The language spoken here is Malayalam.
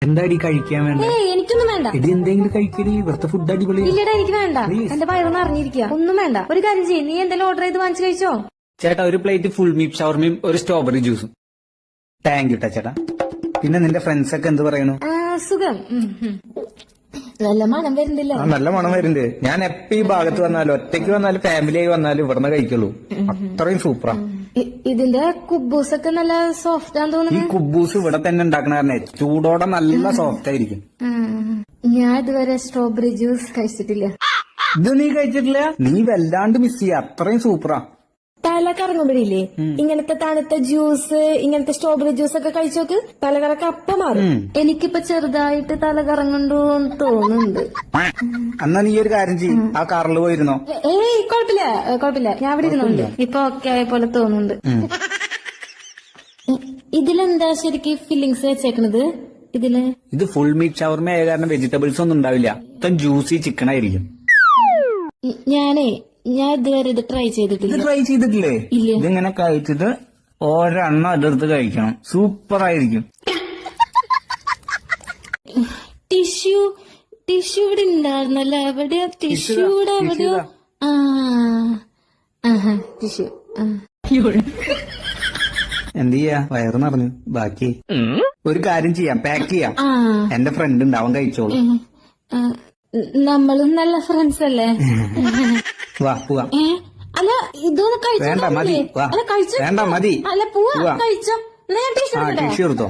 എന്താടി കഴിക്കാൻ വേണ്ട? എനിക്കൊന്നും വേണ്ട. ഇത് എന്തെങ്കിലും കഴിക്കടി, ഇവിടുത്തെ ഫുഡ് അടിപൊളി. ഇല്ലടാ എനിക്ക് വേണ്ട, എന്റെ വയറൊന്നും അറിഞ്ഞിരിക്കുക. ഒന്നും വേണ്ട. ഒരു കാര്യം ചെയ്യും, നീ എന്തെങ്കിലും ഓർഡർ ചെയ്ത് വാങ്ങിച്ചു കഴിച്ചോ? ചേട്ടാ ഒരു പ്ലേറ്റ് ഫുൾ മീറ്റ് ഷവർമയും ഒരു സ്ട്രോബെറി ജ്യൂസും. താങ്ക് യു ട്ടാ ചേട്ടാ. പിന്നെ നിന്റെ ഫ്രണ്ട്സ് ഒക്കെ എന്ത് പറയണു? സുഖം. നല്ല മണം വരുന്നില്ല. നല്ല മണം വരുന്നുണ്ട്. ഞാൻ എപ്പോ ഈ ഭാഗത്ത് വന്നാലും ഒറ്റയ്ക്ക് വന്നാലും ഫാമിലി ആയി വന്നാലും ഇവിടുന്ന് കഴിക്കുള്ളൂ. അത്രയും സൂപ്പറാ. ഇതിന്റെ കുബൂസ് ഒക്കെ നല്ല സോഫ്റ്റ് ആണെന്ന് തോന്നുന്നു. ഈ കുബൂസ് ഇവിടെ തന്നെ ഉണ്ടാക്കണ ചൂടോടെ നല്ല സോഫ്റ്റ് ആയിരിക്കും. ഞാൻ ഇതുവരെ സ്ട്രോബെറി ജ്യൂസ് കഴിച്ചിട്ടില്ല. ഇത് നീ കഴിച്ചിട്ടില്ല? നീ വല്ലാണ്ട് മിസ് ചെയ്യാ. അത്രയും സൂപ്പറാ. തല കറങ്ങുമ്പോഴില്ലേ ഇങ്ങനത്തെ തണുത്ത ജ്യൂസ്, ഇങ്ങനത്തെ സ്ട്രോബെറി ജ്യൂസ് ഒക്കെ കഴിച്ചോക്ക് തലകറക്ക അപ്പം മാറും. എനിക്കിപ്പോ ചെറുതായിട്ട് തല കറങ്ങണ്ടോന്ന് തോന്നുന്നുണ്ട്. എന്നാ നീ ഒരു കാര്യം ചെയ്യും, ആ കാറിൽ പോയിരുന്നോ? കുഴപ്പമില്ല, ഞാൻ ഇവിടെ ഇരുന്നുണ്ട്. ഇപ്പൊ ഒക്കെ ആയ പോലെ തോന്നുന്നുണ്ട്. ഇതിലെന്താ ശരിക്കും ഫില്ലിങ്സ് വെച്ചേക്കണത്? ഇത് ഫുൾ മീറ്റ് ഷവർമ ആയ കാരണം വെജിറ്റബിൾസ് ഒന്നും ഉണ്ടാവില്ല. മൊത്തം ജ്യൂസി ചിക്കൻ ആയിരിക്കും. ഞാൻ ഇതുവരെ ഇത് ട്രൈ ചെയ്തിട്ടില്ല. ഇത് ട്രൈ ചെയ്തിട്ടില്ലേ? ഇതിങ്ങനെ കഴിച്ചിട്ട് ഒരെണ്ണം അതെടുത്ത് കഴിക്കണം. സൂപ്പർ ആയിരിക്കും. ടിഷ്യൂ ഇവിടെ ഉണ്ടായിരുന്നല്ലോ. എവിടെയോ ടിഷ്യൂടെ എവിടെയോ. ടിഷ്യൂ എന്ത് ചെയ്യാ, വയറ് നിറഞ്ഞു. ബാക്കി ഒരു കാര്യം ചെയ്യാം, പാക്ക് ചെയ്യാം. എന്റെ ഫ്രണ്ട് ഉണ്ട്, അവൻ കഴിച്ചോളൂ. നമ്മളും നല്ല ഫ്രണ്ട്സ് അല്ലേ? വാ പോവാ. അല്ല ഇതൊന്നും കഴിച്ചോ? വേണ്ട മതി. അല്ല കഴിച്ചോ? വേണ്ട മതി. അല്ല പോവാ കഴിച്ചോ? ടിഷ്യൂ എടുത്തോ.